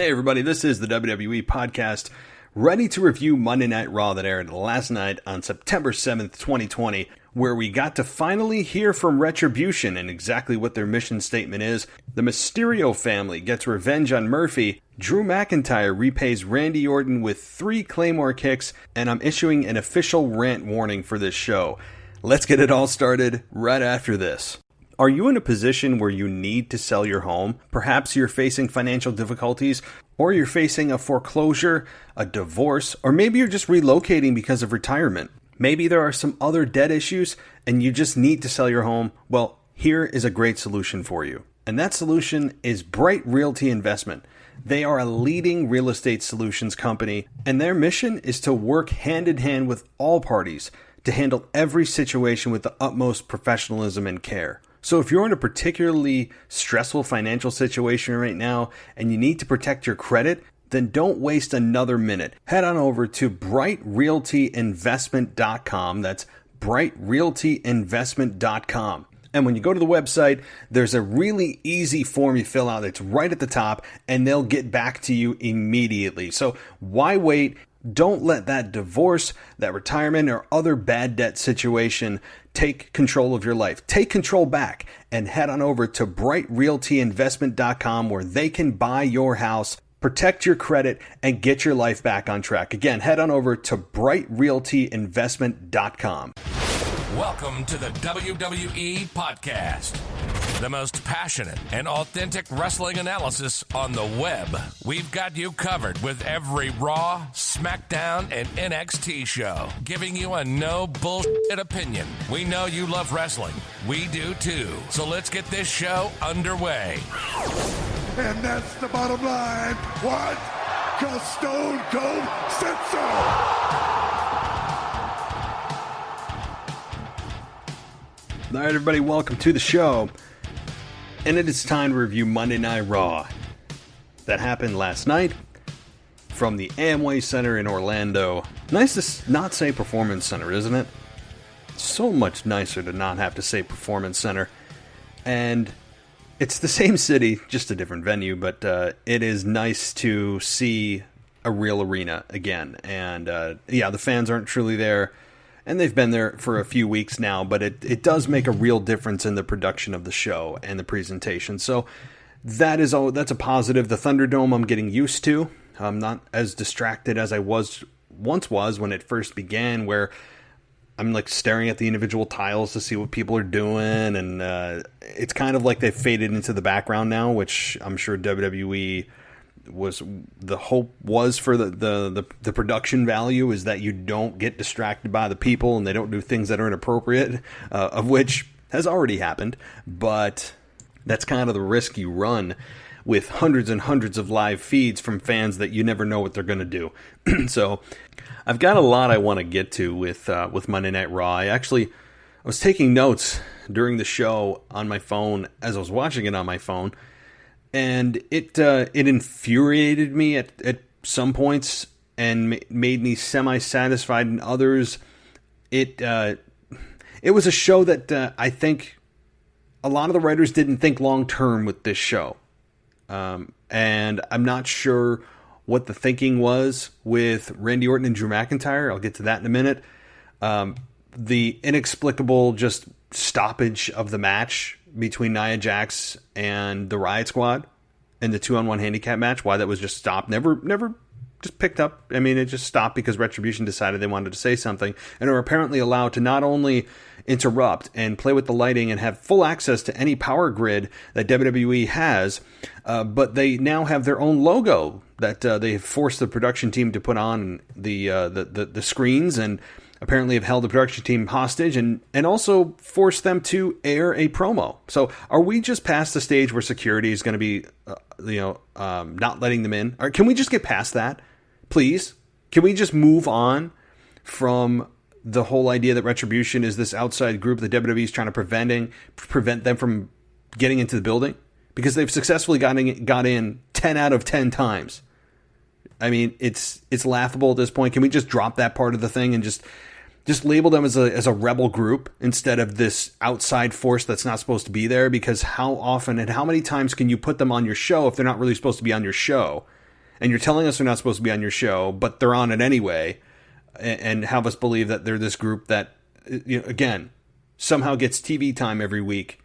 Hey everybody, this is the WWE Podcast, ready to review Monday Night Raw that aired last night on September 7th, 2020, where we got to finally hear from Retribution and exactly what their mission statement is. The Mysterio family gets revenge on Murphy, Drew McIntyre repays Randy Orton with 3 Claymore kicks, and I'm issuing an official rant warning for this show. Let's get it all started right after this. Are you in a position where you need to sell your home? Perhaps you're facing financial difficulties, or you're facing a foreclosure, a divorce, or maybe you're just relocating because of retirement. Maybe there are some other debt issues and you just need to sell your home. Well, here is a great solution for you. And that solution is Bright Realty Investment. They are a leading real estate solutions company, and their mission is to work hand in hand with all parties to handle every situation with the utmost professionalism and care. So if you're in a particularly stressful financial situation right now and you need to protect your credit, then don't waste another minute. Head on over to brightrealtyinvestment.com. That's brightrealtyinvestment.com. And when you go to the website, there's a really easy form you fill out. It's right at the top, and they'll get back to you immediately. So why wait? Don't let that divorce, that retirement, or other bad debt situation take control of your life. Take control back and head on over to brightrealtyinvestment.com where they can buy your house, protect your credit, and get your life back on track. Again, head on over to brightrealtyinvestment.com. Welcome to the WWE Podcast, the most passionate and authentic wrestling analysis on the web. We've got you covered with every Raw, SmackDown, and NXT show, giving you a no bullshit opinion. We know you love wrestling. We do too. So let's get this show underway. And that's the bottom line. What? 'Cause Stone Cold said so. All right, everybody, welcome to the show. And it is time to review Monday Night Raw. That happened last night from the Amway Center in Orlando. Nice to not say Performance Center, isn't it? So much nicer to not have to say Performance Center. And it's the same city, just a different venue, but it is nice to see a real arena again. And the fans aren't truly there. And they've been there for a few weeks now, but it does make a real difference in the production of the show and the presentation. So that's a positive. The Thunderdome I'm getting used to. I'm not as distracted as I once was when it first began, where I'm like staring at the individual tiles to see what people are doing, and it's kind of like they've faded into the background now, which I'm sure WWE was the hope was for the production value is that you don't get distracted by the people and they don't do things that are inappropriate, of which has already happened, but that's kind of the risk you run with hundreds and hundreds of live feeds from fans that you never know what they're going to do. So I've got a lot I want to get to with Monday Night Raw. I was taking notes during the show on my phone as I was watching it on my phone. And it infuriated me at some points and made me semi-satisfied in others. It was a show that I think a lot of the writers didn't think long-term with this show. And I'm not sure what the thinking was with Randy Orton and Drew McIntyre. I'll get to that in a minute. The inexplicable just stoppage of the match between Nia Jax and the Riot Squad in the 2-on-1 handicap match, why that was just stopped, never just picked up. I mean, it just stopped because Retribution decided they wanted to say something, and are apparently allowed to not only interrupt and play with the lighting and have full access to any power grid that WWE has, but they now have their own logo that they have forced the production team to put on the screens, and apparently have held the production team hostage and also forced them to air a promo. So are we just past the stage where security is going to be, not letting them in? Or can we just get past that, please? Can we just move on from the whole idea that Retribution is this outside group that WWE is trying to prevent them from getting into the building? Because they've successfully got in 10 out of 10 times. I mean, it's laughable at this point. Can we just drop that part of the thing and just label them as a rebel group instead of this outside force that's not supposed to be there? Because how often and how many times can you put them on your show if they're not really supposed to be on your show? and you're telling us they're not supposed to be on your show, but they're on it anyway, and have us believe that they're this group that, again, somehow gets TV time every week,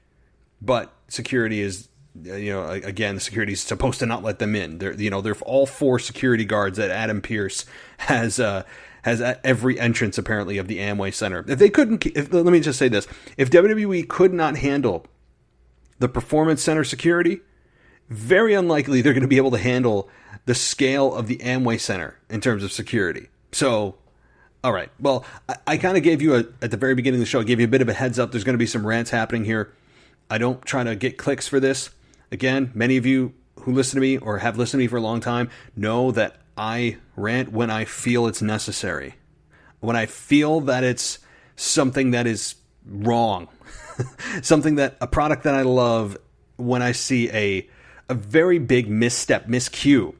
but security is, again, security is supposed to not let them in. They're all 4 security guards that Adam Pearce has at every entrance, apparently, of the Amway Center. Let me just say this. If WWE could not handle the Performance Center security, very unlikely they're going to be able to handle the scale of the Amway Center in terms of security. So, all right. Well, I kind of gave you, at the very beginning of the show, I gave you a bit of a heads up. There's going to be some rants happening here. I don't try to get clicks for this. Again, many of you who listen to me or have listened to me for a long time know that I rant when I feel it's necessary. When I feel that it's something that is wrong. Something that, a product that I love, when I see a very big misstep, miscue,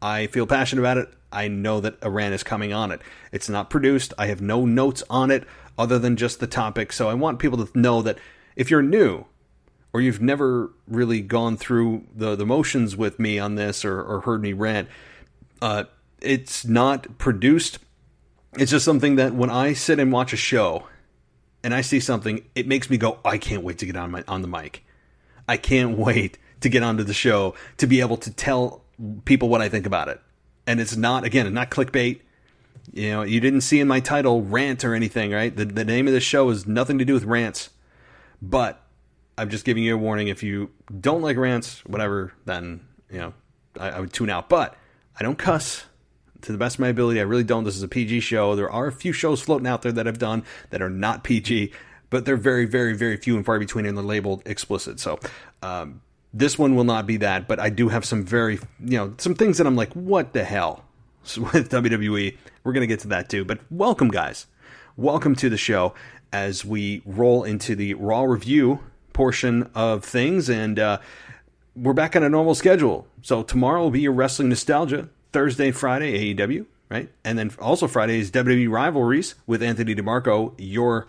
I feel passionate about it. I know that a rant is coming on it. It's not produced. I have no notes on it other than just the topic. So I want people to know that if you're new or you've never really gone through the motions with me on this or heard me rant, it's not produced. It's just something that when I sit and watch a show and I see something, it makes me go, I can't wait to get on the mic. I can't wait to get onto the show to be able to tell people what I think about it. And it's not clickbait. You didn't see in my title rant or anything, right? The name of the show has nothing to do with rants. But I'm just giving you a warning. If you don't like rants, whatever, then, I would tune out. But I don't cuss. To the best of my ability, I really don't. This is a PG show. There are a few shows floating out there that I've done that are not PG, but they're very, very, very few and far between, and they're labeled explicit. So this one will not be that, but I do have some some things that I'm like, what the hell with WWE. We're going to get to that too. But welcome, guys. Welcome to the show as we roll into the Raw review portion of things, and we're back on a normal schedule. So tomorrow will be your Wrestling Nostalgia. Thursday and Friday, AEW, right? And then also Friday is WWE Rivalries with Anthony DeMarco, your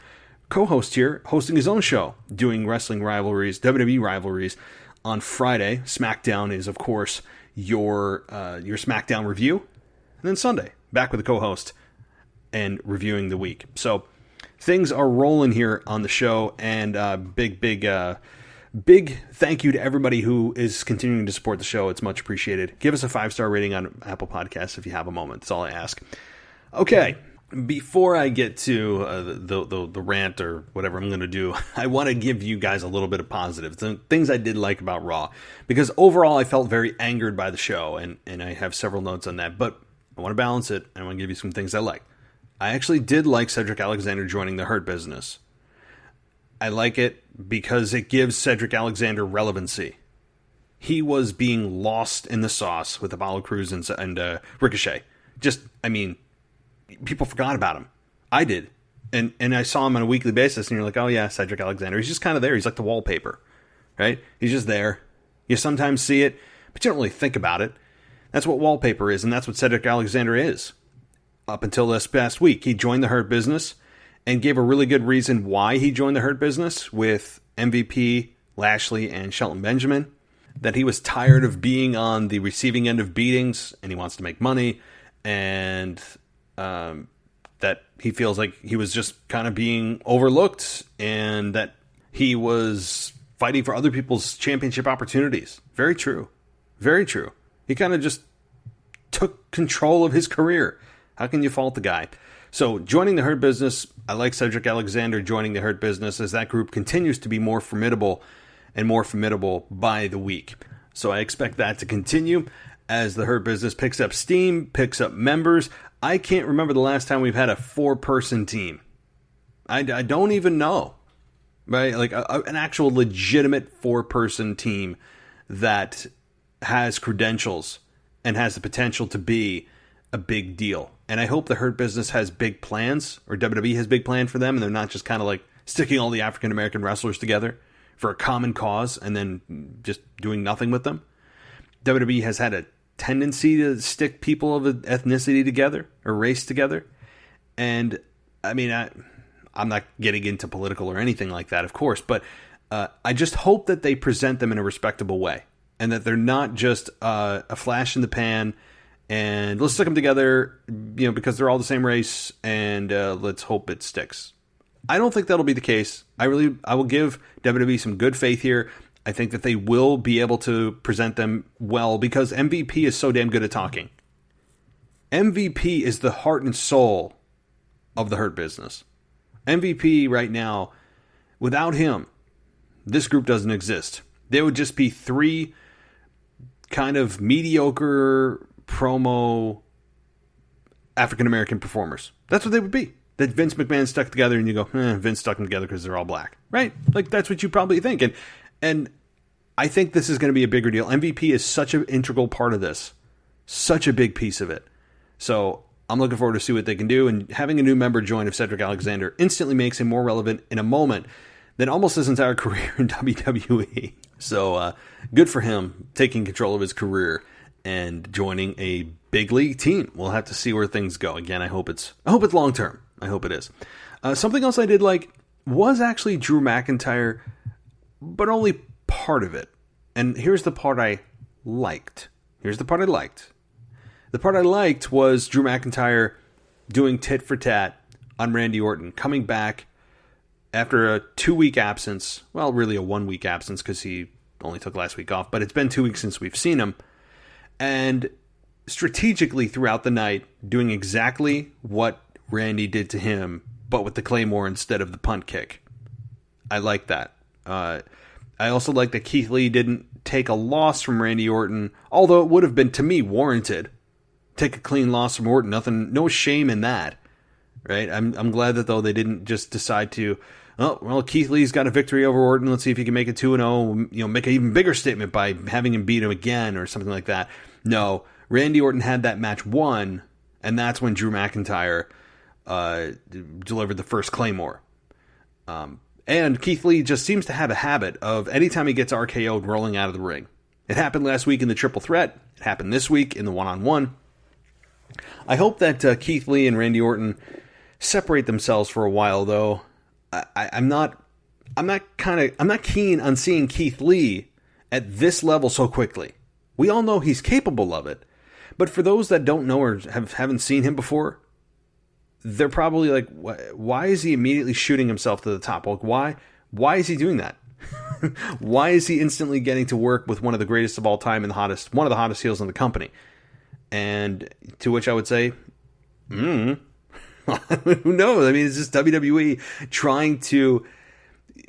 co-host here, hosting his own show, doing wrestling rivalries, WWE rivalries on Friday. SmackDown is, of course, your SmackDown review. And then Sunday, back with the co-host and reviewing the week. So things are rolling here on the show, and big thank you to everybody who is continuing to support the show. It's much appreciated. Give us a 5-star rating on Apple Podcasts if you have a moment. That's all I ask. Okay, before I get to the rant or whatever I'm going to do, I want to give you guys a little bit of positive things I did like about Raw, because overall I felt very angered by the show, and I have several notes on that, but I want to balance it, and I want to give you some things I like. I actually did like Cedric Alexander joining the Hurt Business. I like it because it gives Cedric Alexander relevancy. He was being lost in the sauce with Apollo Crews and Ricochet. People forgot about him. I did. And I saw him on a weekly basis, and you're like, oh yeah, Cedric Alexander. He's just kind of there. He's like the wallpaper, right? He's just there. You sometimes see it, but you don't really think about it. That's what wallpaper is, and that's what Cedric Alexander is. Up until this past week, he joined the Hurt Business and gave a really good reason why he joined the Hurt Business with MVP, Lashley, and Shelton Benjamin. That he was tired of being on the receiving end of beatings, and he wants to make money, and that he feels like he was just kind of being overlooked, and that he was fighting for other people's championship opportunities. Very true. Very true. He kind of just took control of his career. How can you fault the guy? So, joining the Hurt Business, I like Cedric Alexander joining the Hurt Business as that group continues to be more formidable by the week. So I expect that to continue as the Hurt Business picks up steam, picks up members. I can't remember the last time we've had a 4-person team. I don't even know, right? Like an actual legitimate 4-person team that has credentials and has the potential to be a big deal. And I hope the Hurt Business has big plans, or WWE has big plans for them, and they're not just kind of like sticking all the African-American wrestlers together for a common cause and then just doing nothing with them. WWE has had a tendency to stick people of ethnicity together or race together. And I mean, I'm not getting into political or anything like that, of course, but I just hope that they present them in a respectable way. and that they're not just a flash in the pan and let's stick them together, because they're all the same race, and let's hope it sticks. I don't think that'll be the case. I will give WWE some good faith here. I think that they will be able to present them well because MVP is so damn good at talking. MVP is the heart and soul of the Hurt Business. MVP right now, without him, this group doesn't exist. There would just be 3 kind of mediocre promo African-American performers. That's what they would be. That Vince McMahon stuck together and you go, Vince stuck them together because they're all black. Right? Like, that's what you probably think. And I think this is going to be a bigger deal. MVP is such an integral part of this. Such a big piece of it. So I'm looking forward to see what they can do. And having a new member join of Cedric Alexander instantly makes him more relevant in a moment than almost his entire career in WWE. So good for him taking control of his career and joining a big league team. We'll have to see where things go. Again, I hope it's long term. I hope it is. Something else I did like was actually Drew McIntyre, but only part of it. And here's the part I liked. The part I liked was Drew McIntyre doing tit for tat on Randy Orton, coming back after a 2-week absence. Well, really a 1-week absence because he only took last week off, but it's been 2 weeks since we've seen him. And strategically throughout the night, doing exactly what Randy did to him, but with the Claymore instead of the punt kick. I like that. I also like that Keith Lee didn't take a loss from Randy Orton, although it would have been, to me, warranted. Take a clean loss from Orton. No shame in that. Right? I'm glad that, though, they didn't just decide to, Keith Lee's got a victory over Orton. Let's see if he can make it 2-0. Make an even bigger statement by having him beat him again or something like that. No, Randy Orton had that match won, and that's when Drew McIntyre delivered the first Claymore. And Keith Lee just seems to have a habit of anytime he gets RKO'd rolling out of the ring. It happened last week in the triple threat. It happened this week in the one-on-one. I hope that Keith Lee and Randy Orton separate themselves for a while, though. I'm not keen on seeing Keith Lee at this level so quickly. We all know he's capable of it, but for those that don't know or haven't seen him before, they're probably like, why is he immediately shooting himself to the top? Like, why is he doing that? Why is he instantly getting to work with one of the greatest of all time and one of the hottest heels in the company? And to which I would say, who knows? I mean, it's just WWE trying to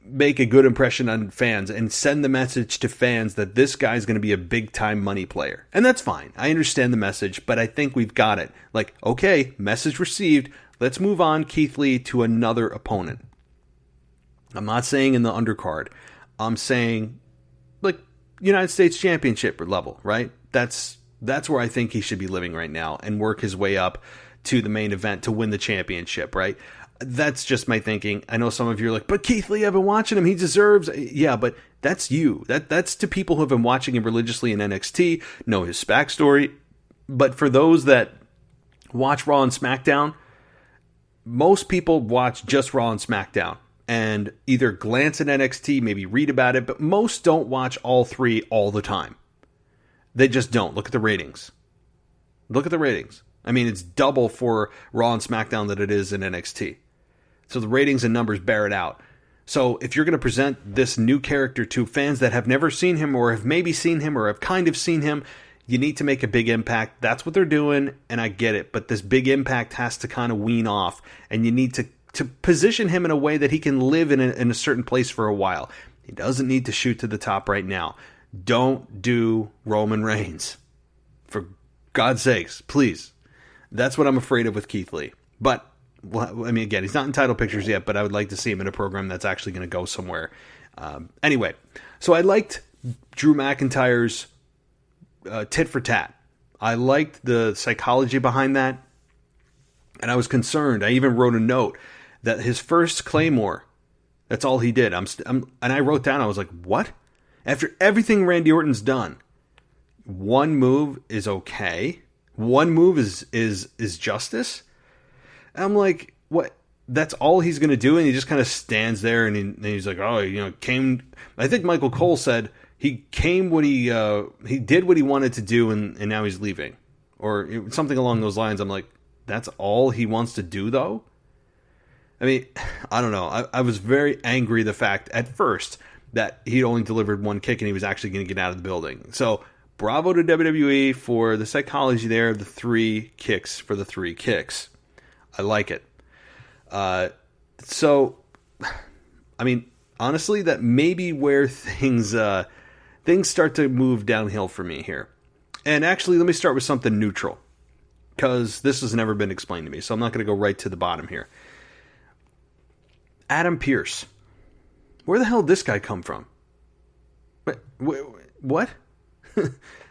make a good impression on fans and send the message to fans that this guy's going to be a big-time money player. And that's fine. I understand the message, but I think we've got it. Like, okay, message received. Let's move on, Keith Lee, to another opponent. I'm not saying in the undercard. I'm saying, like, United States Championship level, right? That's where I think he should be living right now and work his way up to the main event to win the championship, right? That's just my thinking. I know some of you are like, but Keith Lee, I've been watching him. He deserves... Yeah, but that's you. That's to people who have been watching him religiously in NXT, know his backstory. But for those that watch Raw and SmackDown, most people watch just Raw and SmackDown and either glance at NXT, maybe read about it, but most don't watch all 3 all the time. They just don't. Look at the ratings. I mean, it's double for Raw and SmackDown that it is in NXT. So the ratings and numbers bear it out. So if you're going to present this new character to fans that have never seen him or have maybe seen him or have kind of seen him, you need to make a big impact. That's what they're doing, and I get it. But this big impact has to kind of wean off, and you need to position him in a way that he can live in a certain place for a while. He doesn't need to shoot to the top right now. Don't do Roman Reigns. For God's sakes, please. That's what I'm afraid of with Keith Lee. But, well, I mean, again, he's not in title pictures yet, but I would like to see him in a program that's actually going to go somewhere. Anyway, so I liked Drew McIntyre's tit for tat. I liked the psychology behind that, and I was concerned. I even wrote a note that his first Claymore, that's all he did. And I wrote down, I was like, what? After everything Randy Orton's done, one move is okay. One move is justice. And I'm like, what? That's all he's going to do? And he just kind of stands there and he's like, oh, came... I think Michael Cole said he came what he did what he wanted to do, and now he's leaving, or something along those lines. I'm like, that's all he wants to do, though? I mean, I don't know. I was very angry the fact at first that he only delivered one kick and he was actually going to get out of the building. So bravo to WWE for the psychology there of the 3 kicks for the 3 kicks. I like it. So, I mean, honestly, that may be where things start to move downhill for me here. And actually, let me start with something neutral, because this has never been explained to me, so I'm not going to go right to the bottom here. Adam Pearce. Where the hell did this guy come from? What?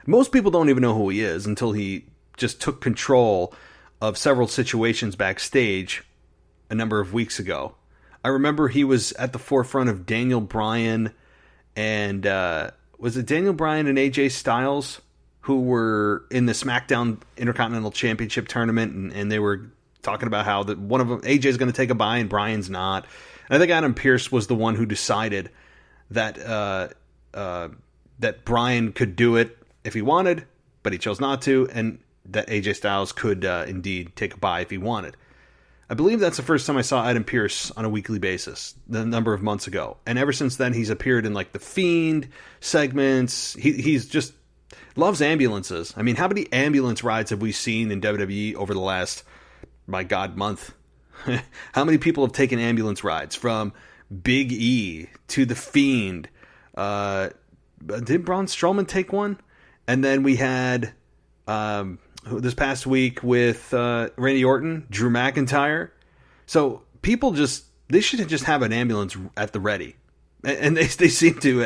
Most people don't even know who he is until he just took control of several situations backstage a number of weeks ago. I remember he was at the forefront of Daniel Bryan and was it Daniel Bryan and AJ Styles who were in the SmackDown Intercontinental Championship tournament, and they were talking about how one of them, AJ, is going to take a bye and Bryan's not. And I think Adam Pearce was the one who decided that that Bryan could do it if he wanted, but he chose not to, and that AJ Styles could indeed take a bye if he wanted. I believe that's the first time I saw Adam Pearce on a weekly basis, a number of months ago. And ever since then, he's appeared in like the Fiend segments. He's just loves ambulances. I mean, how many ambulance rides have we seen in WWE over the last, my God, month? How many people have taken ambulance rides from Big E to the Fiend? Did Braun Strowman take one? And then we had this past week with Randy Orton, Drew McIntyre. So people they should just have an ambulance at the ready. And they seem to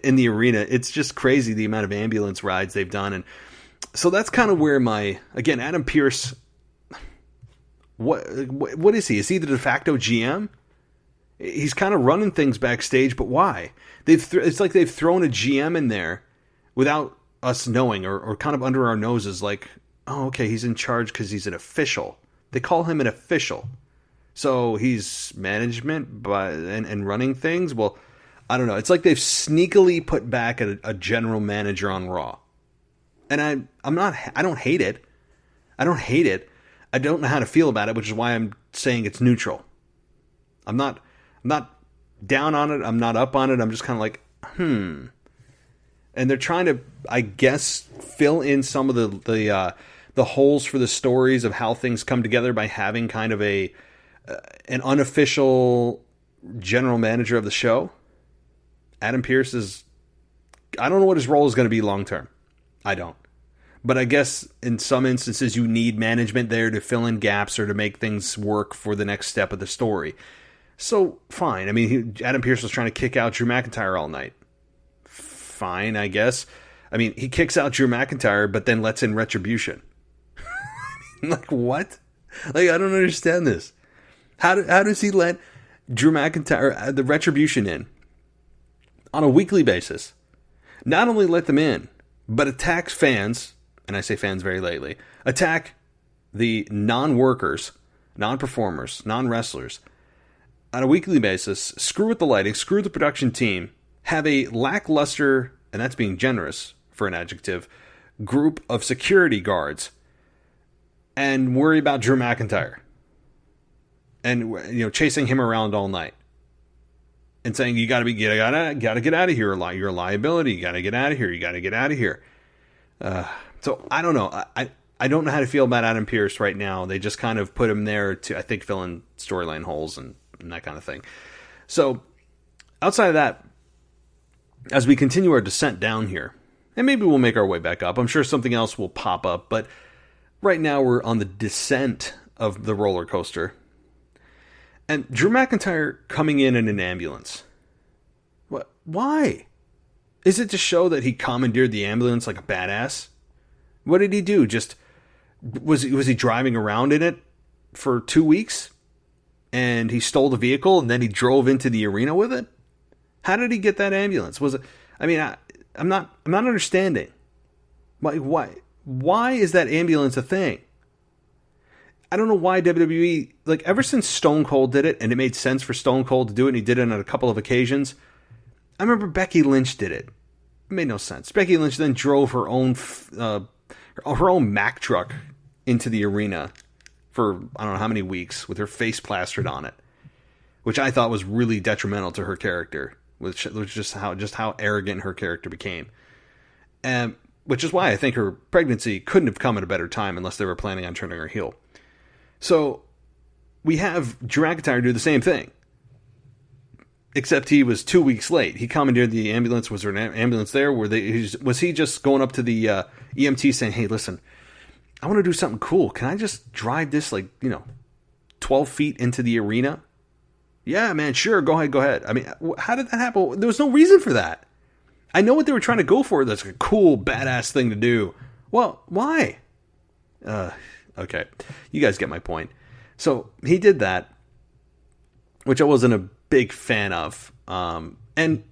in the arena. It's just crazy the amount of ambulance rides they've done. And so that's kind of where again, Adam Pearce, what is he? Is he the de facto GM? He's kind of running things backstage, but why? It's like they've thrown a GM in there without us knowing, or kind of under our noses, like, oh, okay, he's in charge because he's an official. They call him an official. So he's management and running things. Well, I don't know. It's like they've sneakily put back a general manager on Raw. And I don't hate it. I don't hate it. I don't know how to feel about it, which is why I'm saying it's neutral. I'm not down on it. I'm not up on it. I'm just kind of like, And they're trying to, I guess, fill in some of the holes for the stories of how things come together by having kind of an unofficial general manager of the show. Adam Pearce I don't know what his role is going to be long term. I don't. But I guess in some instances you need management there to fill in gaps or to make things work for the next step of the story. So, fine. I mean, Adam Pearce was trying to kick out Drew McIntyre all night. Fine, I guess. I mean, he kicks out Drew McIntyre, but then lets in Retribution. Like, what? Like, I don't understand this. How does he let Drew McIntyre, the Retribution, in on a weekly basis? Not only let them in, but attacks fans, and I say fans very lightly, attack the non-workers, non-performers, non-wrestlers on a weekly basis, screw with the lighting, screw the production team, have a lackluster, and that's being generous for an adjective, group of security guards, and worry about Drew McIntyre. And, chasing him around all night. And saying, you gotta get out of here, you're a liability, you gotta get out of here. So, I don't know. I don't know how to feel about Adam Pearce right now. They just kind of put him there to, I think, fill in storyline holes and that kind of thing. So, outside of that, as we continue our descent down here, and maybe we'll make our way back up. I'm sure something else will pop up, but right now we're on the descent of the roller coaster. And Drew McIntyre coming in an ambulance. What? Why? Is it to show that he commandeered the ambulance like a badass? What did he do? Just was he driving around in it for 2 weeks? And he stole the vehicle and then he drove into the arena with it? How did he get that ambulance? Was it? I mean, I'm not understanding. Why is that ambulance a thing? I don't know why WWE, like, ever since Stone Cold did it, and it made sense for Stone Cold to do it, and he did it on a couple of occasions. I remember Becky Lynch did it. made no sense. Becky Lynch then drove her own Mack truck into the arena for I don't know how many weeks with her face plastered on it, which I thought was really detrimental to her character, which was just how arrogant her character became. And which is why I think her pregnancy couldn't have come at a better time unless they were planning on turning her heel. So we have Drew McIntyre do the same thing, except he was 2 weeks late. He commandeered the ambulance. Was there an ambulance there? Was he just going up to the EMT saying, "Hey, listen, I want to do something cool. Can I just drive this 12 feet into the arena?" "Yeah, man, sure. Go ahead. I mean, how did that happen? There was no reason for that. I know what they were trying to go for. That's a cool, badass thing to do. Well, why? Okay. You guys get my point. So he did that, which I wasn't a big fan of. And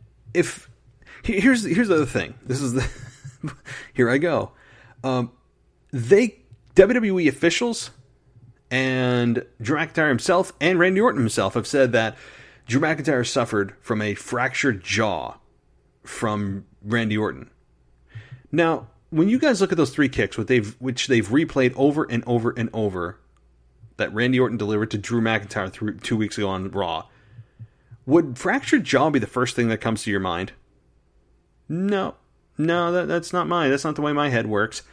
here's the other thing. This is here I go. WWE officials and Drew McIntyre himself and Randy Orton himself have said that Drew McIntyre suffered from a fractured jaw from Randy Orton. Now, when you guys look at those 3 kicks, which they've replayed over and over and over, that Randy Orton delivered to Drew McIntyre 2 weeks ago on Raw, would fractured jaw be the first thing that comes to your mind? No, that's not mine. That's not the way my head works.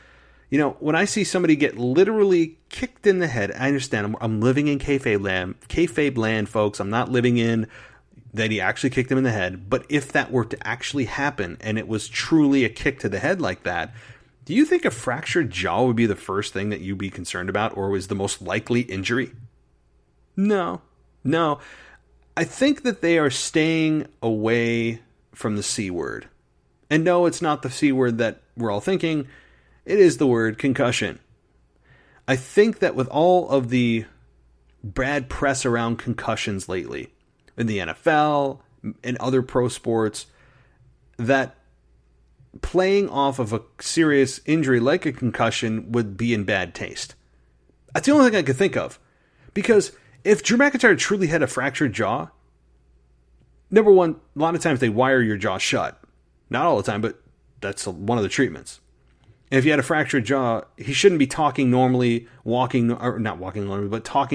When I see somebody get literally kicked in the head, I understand. I'm living in kayfabe land, folks. I'm not living in that he actually kicked him in the head. But if that were to actually happen and it was truly a kick to the head like that, do you think a fractured jaw would be the first thing that you'd be concerned about, or was the most likely injury? No. I think that they are staying away from the C word. And no, it's not the C word that we're all thinking. It is the word concussion. I think that with all of the bad press around concussions lately, in the NFL and other pro sports, that playing off of a serious injury like a concussion would be in bad taste. That's the only thing I could think of. Because if Drew McIntyre truly had a fractured jaw, number one, a lot of times they wire your jaw shut. Not all the time, but that's one of the treatments. And if you had a fractured jaw, he shouldn't be talking normally, talking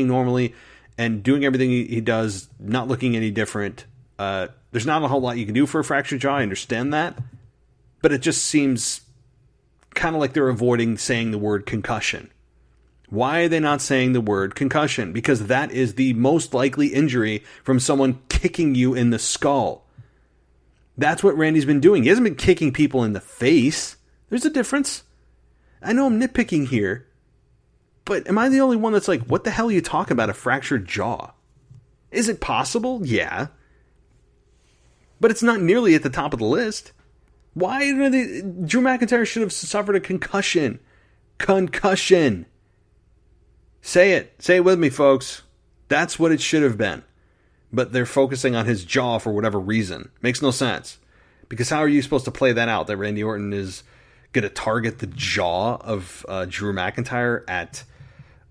normally, and doing everything he does, not looking any different. There's not a whole lot you can do for a fractured jaw, I understand that. But it just seems kind of like they're avoiding saying the word concussion. Why are they not saying the word concussion? Because that is the most likely injury from someone kicking you in the skull. That's what Randy's been doing. He hasn't been kicking people in the face. There's a difference. I know I'm nitpicking here, but am I the only one that's like, what the hell are you talking about, a fractured jaw? Is it possible? Yeah. But it's not nearly at the top of the list. Why Drew McIntyre should have suffered a concussion. Concussion. Say it. Say it with me, folks. That's what it should have been. But they're focusing on his jaw for whatever reason. Makes no sense. Because how are you supposed to play that out, that Randy Orton is going to target the jaw of Drew McIntyre at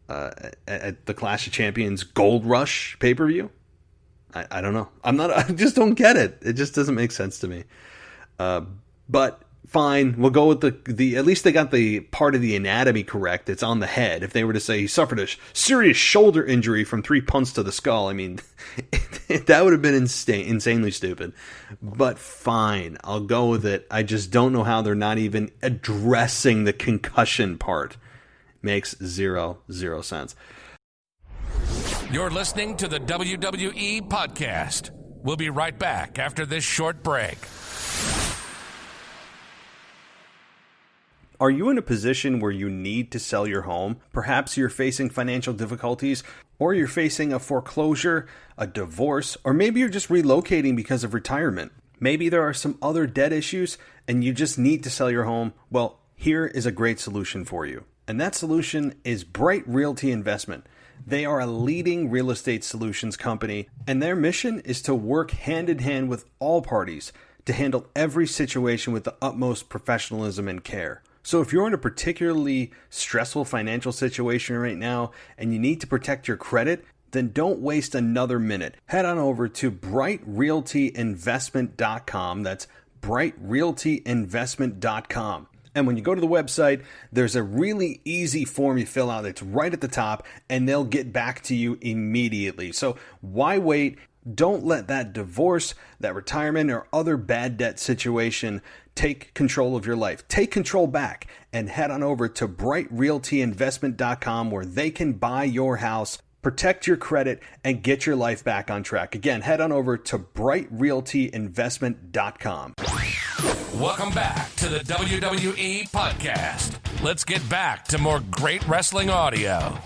the Clash of Champions Gold Rush pay-per-view? I don't know. I just don't get it. It just doesn't make sense to me. But fine, we'll go with the at least they got the part of the anatomy correct. It's on the head. If they were to say he suffered a serious shoulder injury from 3 punts to the skull, I mean, that would have been insanely stupid. But fine, I'll go with it. I just don't know how they're not even addressing the concussion part. Makes zero sense. You're listening to the WWE Podcast. We'll be right back after this short break. Are you in a position where you need to sell your home? Perhaps you're facing financial difficulties, or you're facing a foreclosure, a divorce, or maybe you're just relocating because of retirement. Maybe there are some other debt issues and you just need to sell your home. Well, here is a great solution for you. And that solution is Bright Realty Investment. They are a leading real estate solutions company, and their mission is to work hand in hand with all parties to handle every situation with the utmost professionalism and care. So if you're in a particularly stressful financial situation right now and you need to protect your credit, then don't waste another minute. Head on over to brightrealtyinvestment.com. That's brightrealtyinvestment.com. And when you go to the website, there's a really easy form you fill out. It's right at the top, and they'll get back to you immediately. So why wait? Don't let that divorce, that retirement, or other bad debt situation take control of your life. Take control back and head on over to brightrealtyinvestment.com, where they can buy your house, protect your credit, and get your life back on track. Again, head on over to brightrealtyinvestment.com. Welcome back to the WWE Podcast. Let's get back to more great wrestling audio.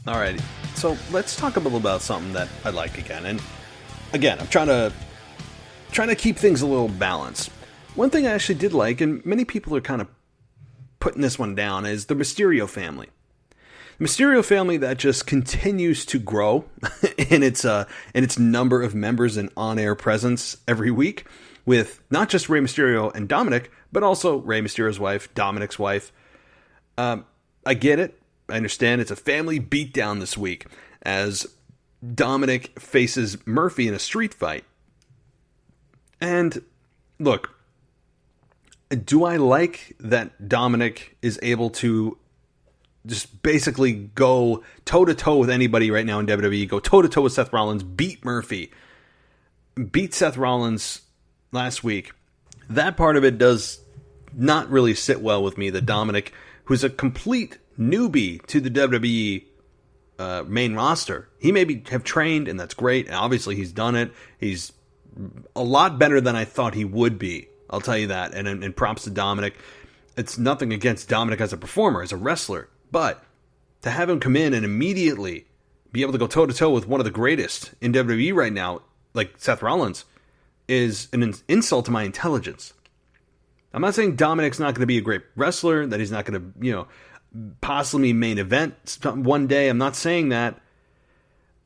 Alrighty, so let's talk a little about something that I like again. And again, I'm trying to keep things a little balanced. One thing I actually did like, and many people are kind of putting this one down, is the Mysterio family. Mysterio family that just continues to grow in its number of members and on-air presence every week, with not just Rey Mysterio and Dominic, but also Rey Mysterio's wife, Dominic's wife. I get it. I understand it's a family beatdown this week as Dominic faces Murphy in a street fight. And look, do I like that Dominic is able to just basically go toe-to-toe with anybody right now in WWE, go toe-to-toe with Seth Rollins, beat Murphy, beat Seth Rollins last week? That part of it does not really sit well with me, that Dominic, who's a complete newbie to the WWE main roster, he maybe have trained, and that's great, and obviously he's done it. He's a lot better than I thought he would be, I'll tell you that, and props to Dominic. It's nothing against Dominic as a performer, as a wrestler, but to have him come in and immediately be able to go toe-to-toe with one of the greatest in WWE right now, like Seth Rollins, is an insult to my intelligence. I'm not saying Dominic's not going to be a great wrestler, that he's not going to, possibly main event one day. I'm not saying that.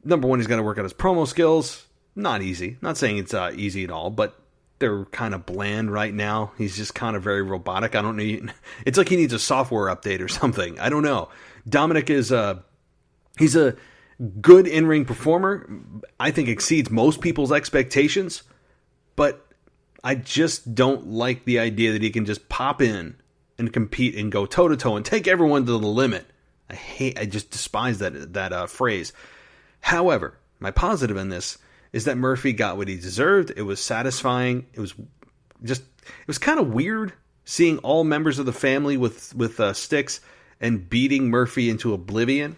Number one, he's got to work out his promo skills. Not easy. Not saying it's easy at all, but they're kind of bland right now. He's just kind of very robotic. I don't know. It's like he needs a software update or something. I don't know. Dominic is he's a good in-ring performer. I think exceeds most people's expectations, but I just don't like the idea that he can just pop in and compete and go toe-to-toe and take everyone to the limit. I just despise that phrase. However, my positive in this is that Murphy got what he deserved. It was satisfying. It was kind of weird seeing all members of the family with sticks and beating Murphy into oblivion.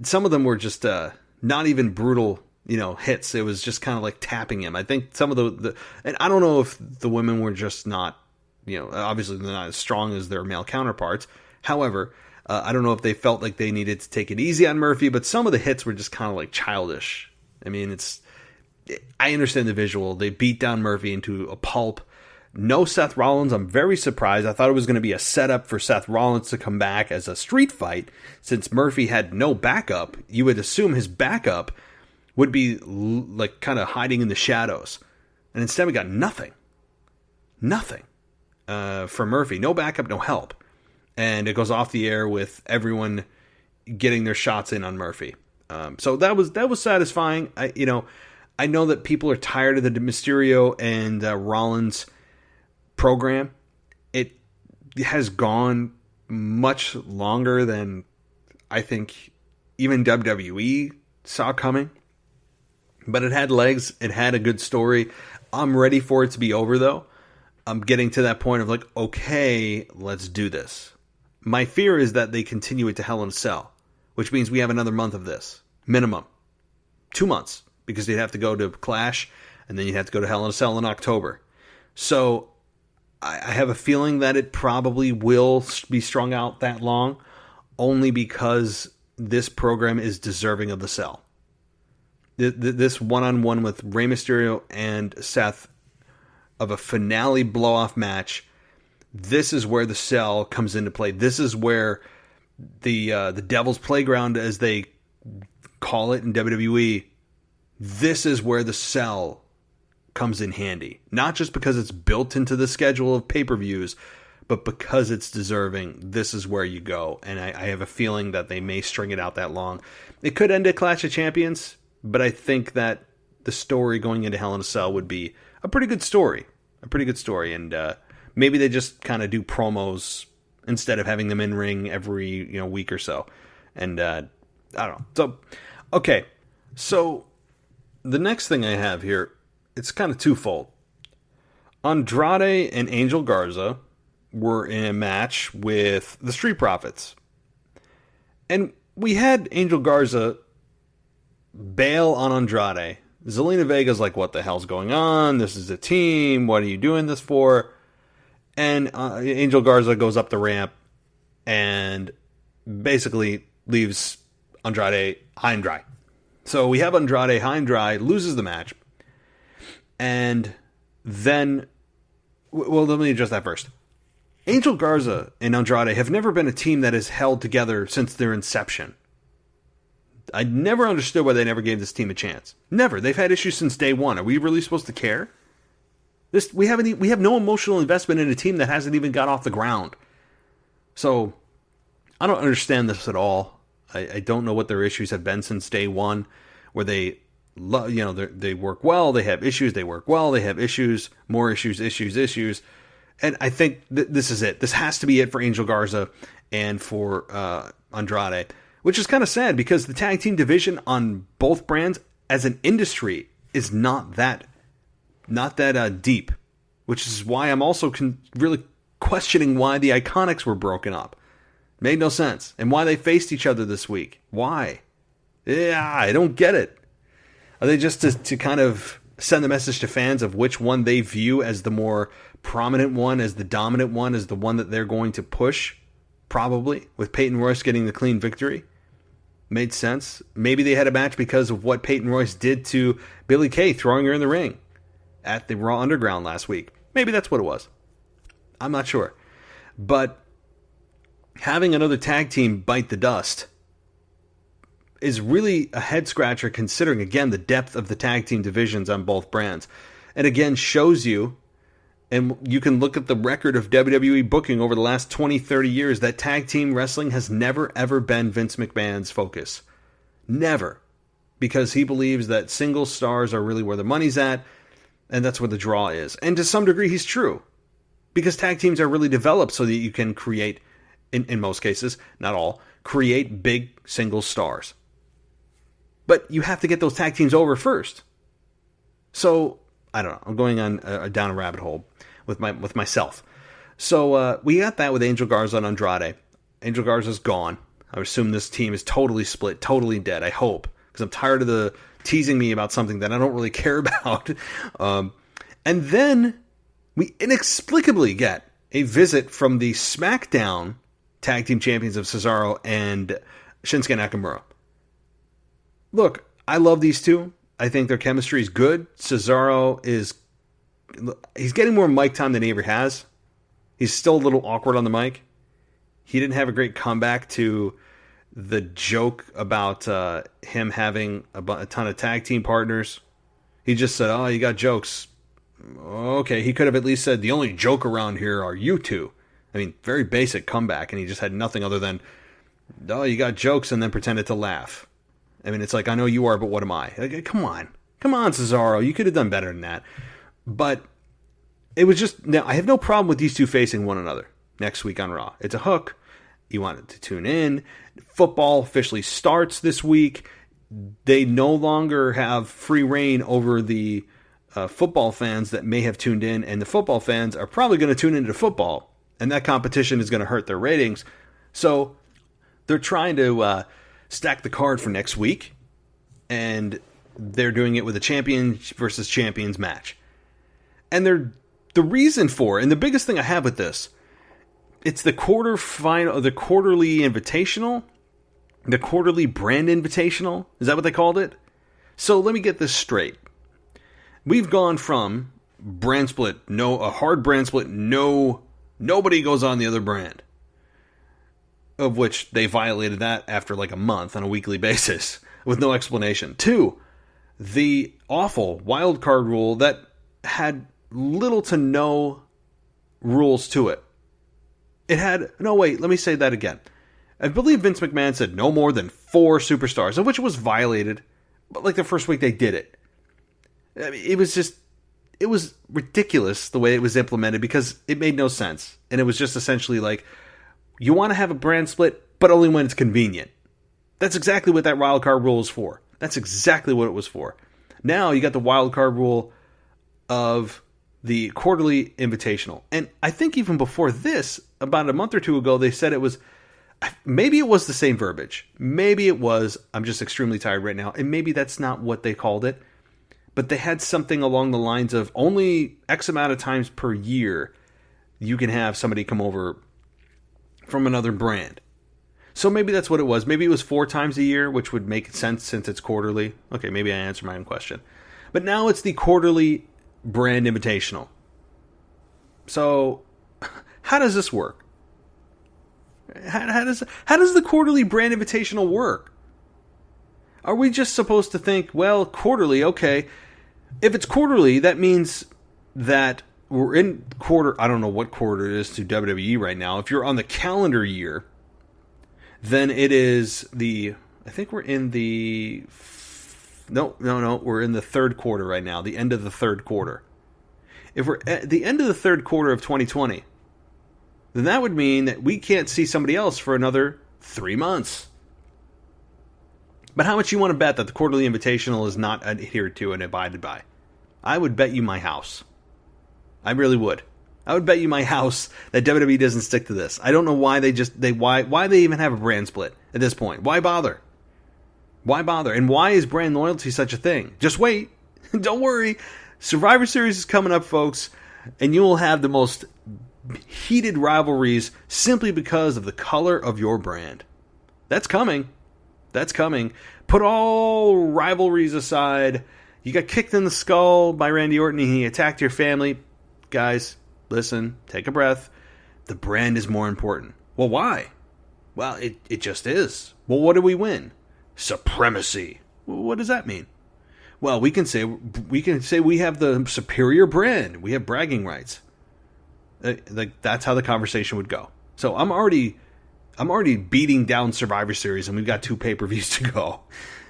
Some of them were just not even brutal, hits. It was just kind of like tapping him. I think some of the and I don't know if the women were just not, obviously they're not as strong as their male counterparts. However, I don't know if they felt like they needed to take it easy on Murphy, but some of the hits were just kind of like childish. I mean, I understand the visual. They beat down Murphy into a pulp. No Seth Rollins. I'm very surprised. I thought it was going to be a setup for Seth Rollins to come back as a street fight. Since Murphy had no backup, you would assume his backup would be like kind of hiding in the shadows. And instead we got nothing. Nothing for Murphy. No backup, no help. And it goes off the air with everyone getting their shots in on Murphy. So that was satisfying. I know that people are tired of the Mysterio and Rollins program. It has gone much longer than I think even WWE saw coming. But it had legs. It had a good story. I'm ready for it to be over, though. I'm getting to that point of like, okay, let's do this. My fear is that they continue it to Hell in a Cell, which means we have another month of this. Minimum. 2 months. Because you'd have to go to Clash, and then you'd have to go to Hell in a Cell in October. So, I have a feeling that it probably will be strung out that long, only because this program is deserving of the Cell. This one-on-one with Rey Mysterio and Seth of a finale blow-off match, this is where the Cell comes into play. This is where the Devil's Playground, as they call it in WWE, this is where the Cell comes in handy. Not just because it's built into the schedule of pay-per-views, but because it's deserving, this is where you go. And I have a feeling that they may string it out that long. It could end at Clash of Champions, but I think that the story going into Hell in a Cell would be a pretty good story. And maybe they just kind of do promos instead of having them in ring every week or so. And I don't know. So, okay. So the next thing I have here, it's kind of twofold. Andrade and Angel Garza were in a match with the Street Profits. And we had Angel Garza bail on Andrade. Zelina Vega's like, what the hell's going on? This is a team. What are you doing this for? And Angel Garza goes up the ramp and basically leaves Andrade high and dry. So we have Andrade high and dry, loses the match. And then, well, let me address that first. Angel Garza and Andrade have never been a team that has held together since their inception. I never understood why they never gave this team a chance. Never. They've had issues since day one. Are we really supposed to care? We have no emotional investment in a team that hasn't even got off the ground. So I don't understand this at all. I don't know what their issues have been since day one, where they work well, they have issues, they work well, they have issues, more issues. And I think this is it. This has to be it for Angel Garza and for Andrade, which is kind of sad because the tag team division on both brands as an industry is not that deep, which is why I'm also really questioning why the Iconics were broken up. Made no sense. And why they faced each other this week. Why? Yeah, I don't get it. Are they just to kind of send the message to fans of which one they view as the more prominent one, as the dominant one, as the one that they're going to push? Probably, with Peyton Royce getting the clean victory. Made sense. Maybe they had a match because of what Peyton Royce did to Billie Kay, throwing her in the ring at the Raw Underground last week. Maybe that's what it was. I'm not sure. But having another tag team bite the dust is really a head scratcher, considering, again, the depth of the tag team divisions on both brands. And again, shows you, and you can look at the record of WWE booking over the last 20, 30 years, that tag team wrestling has never, ever been Vince McMahon's focus. Never. Because he believes that single stars are really where the money's at, and that's where the draw is. And to some degree, he's true. Because tag teams are really developed so that you can create, in most cases, not all, create big single stars. But you have to get those tag teams over first. So, I don't know. I'm going on down a rabbit hole with myself. So, we got that with Angel Garza and Andrade. Angel Garza's gone. I assume this team is totally split, totally dead. I hope. Because I'm tired of the teasing me about something that I don't really care about. And then we inexplicably get a visit from the SmackDown Tag Team Champions of Cesaro and Shinsuke Nakamura. Look, I love these two. I think their chemistry is good. Cesaro he's getting more mic time than he ever has. He's still a little awkward on the mic. He didn't have a great comeback to the joke about him having a ton of tag team partners. He just said, oh, you got jokes. Okay, he could have at least said, the only joke around here are you two. I mean, very basic comeback, and he just had nothing other than, oh, you got jokes, and then pretended to laugh. I mean, it's like, I know you are, but what am I? Like, come on, Cesaro. You could have done better than that. But it was just, now, I have no problem with these two facing one another next week on Raw. It's a hook. You wanted to tune in. Football officially starts this week. They no longer have free reign over the football fans that may have tuned in, and the football fans are probably going to tune into football, and that competition is going to hurt their ratings. So they're trying to stack the card for next week, and they're doing it with a champions versus champions match. And the reason for, and the biggest thing I have with this, it's the quarterly invitational, the quarterly brand invitational. Is that what they called it? So let me get this straight. We've gone from brand split, a hard brand split, nobody goes on the other brand, of which they violated that after like a month on a weekly basis with no explanation, to the awful wild card rule that had little to no rules to it. No, wait, let me say that again. I believe Vince McMahon said no more than 4 superstars, of which was violated, but like the first week they did it. I mean, it was ridiculous the way it was implemented because it made no sense. And it was just essentially like, you want to have a brand split, but only when it's convenient. That's exactly what that wild card rule is for. That's exactly what it was for. Now you got the wild card rule of the quarterly invitational. And I think even before this, about a month or two ago, they said it was, maybe it was the same verbiage. Maybe it was, I'm just extremely tired right now. And maybe that's not what they called it. But they had something along the lines of only X amount of times per year you can have somebody come over from another brand. So maybe that's what it was. Maybe it was 4 times a year, which would make sense since it's quarterly. Okay, maybe I answered my own question. But now it's the quarterly brand invitational. So how does this work? How does the quarterly brand invitational work? Are we just supposed to think, well, quarterly, okay. If it's quarterly, that means that we're in quarter, I don't know what quarter it is to WWE right now. If you're on the calendar year, then it is I think we're in the, no, we're in the third quarter right now, the end of the third quarter. If we're at the end of the third quarter of 2020, then that would mean that we can't see somebody else for another 3 months. But how much you want to bet that the quarterly invitational is not adhered to and abided by? I would bet you my house. I really would. I would bet you my house that WWE doesn't stick to this. I don't know why why they even have a brand split at this point. Why bother? Why bother? And why is brand loyalty such a thing? Just wait. Don't worry. Survivor Series is coming up, folks, and you will have the most heated rivalries simply because of the color of your brand. That's coming. That's coming. Put all rivalries aside. You got kicked in the skull by Randy Orton and he attacked your family. Guys, listen, take a breath. The brand is more important. Well, why? Well, it just is. Well, what do we win? Supremacy. Well, what does that mean? Well, we can say we have the superior brand. We have bragging rights. That's how the conversation would go. So I'm already beating down Survivor Series, and we've got 2 pay-per-views to go.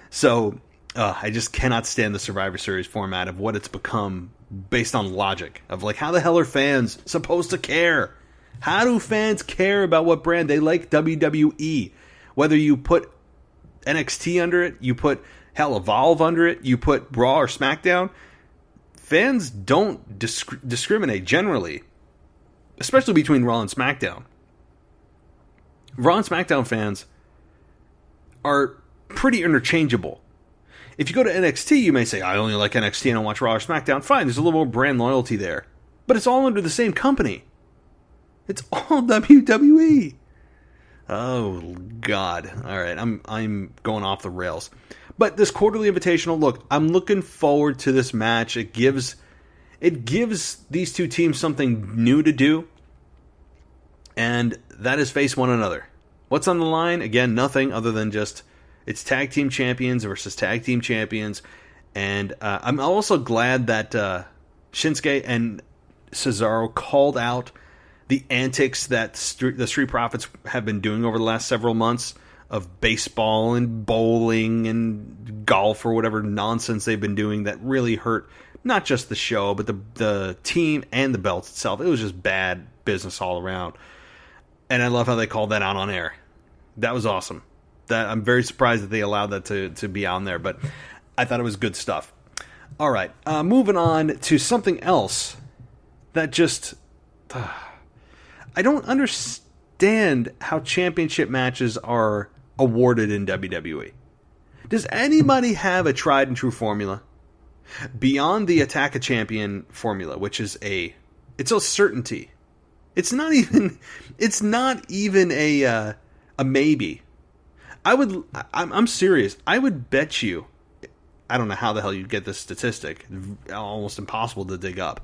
So I just cannot stand the Survivor Series format of what it's become based on logic of like, how the hell are fans supposed to care? How do fans care about what brand they like? WWE. Whether you put NXT under it, you put Evolve under it, you put Raw or SmackDown, fans don't discriminate generally, especially between Raw and SmackDown. Raw and SmackDown fans are pretty interchangeable. If you go to NXT, you may say, I only like NXT and I watch Raw or SmackDown. Fine, there's a little more brand loyalty there. But it's all under the same company. It's all WWE. Oh, God. All right, I'm going off the rails. But this quarterly invitational, look, I'm looking forward to this match. It gives these 2 teams something new to do. And that is face one another. What's on the line? Again, nothing other than just it's tag team champions versus tag team champions. And I'm also glad that Shinsuke and Cesaro called out the antics that the Street Profits have been doing over the last several months of baseball and bowling and golf or whatever nonsense they've been doing that really hurt not just the show, but the team and the belt itself. It was just bad business all around. And I love how they called that out on air. That was awesome. That I'm very surprised that they allowed that to be on there, but I thought it was good stuff. All right, moving on to something else that just... I don't understand how championship matches are awarded in WWE. Does anybody have a tried and true formula? Beyond the Attack a Champion formula, which is it's a certainty. It's not even a maybe. I'm serious. I would bet you, I don't know how the hell you get this statistic. Almost impossible to dig up.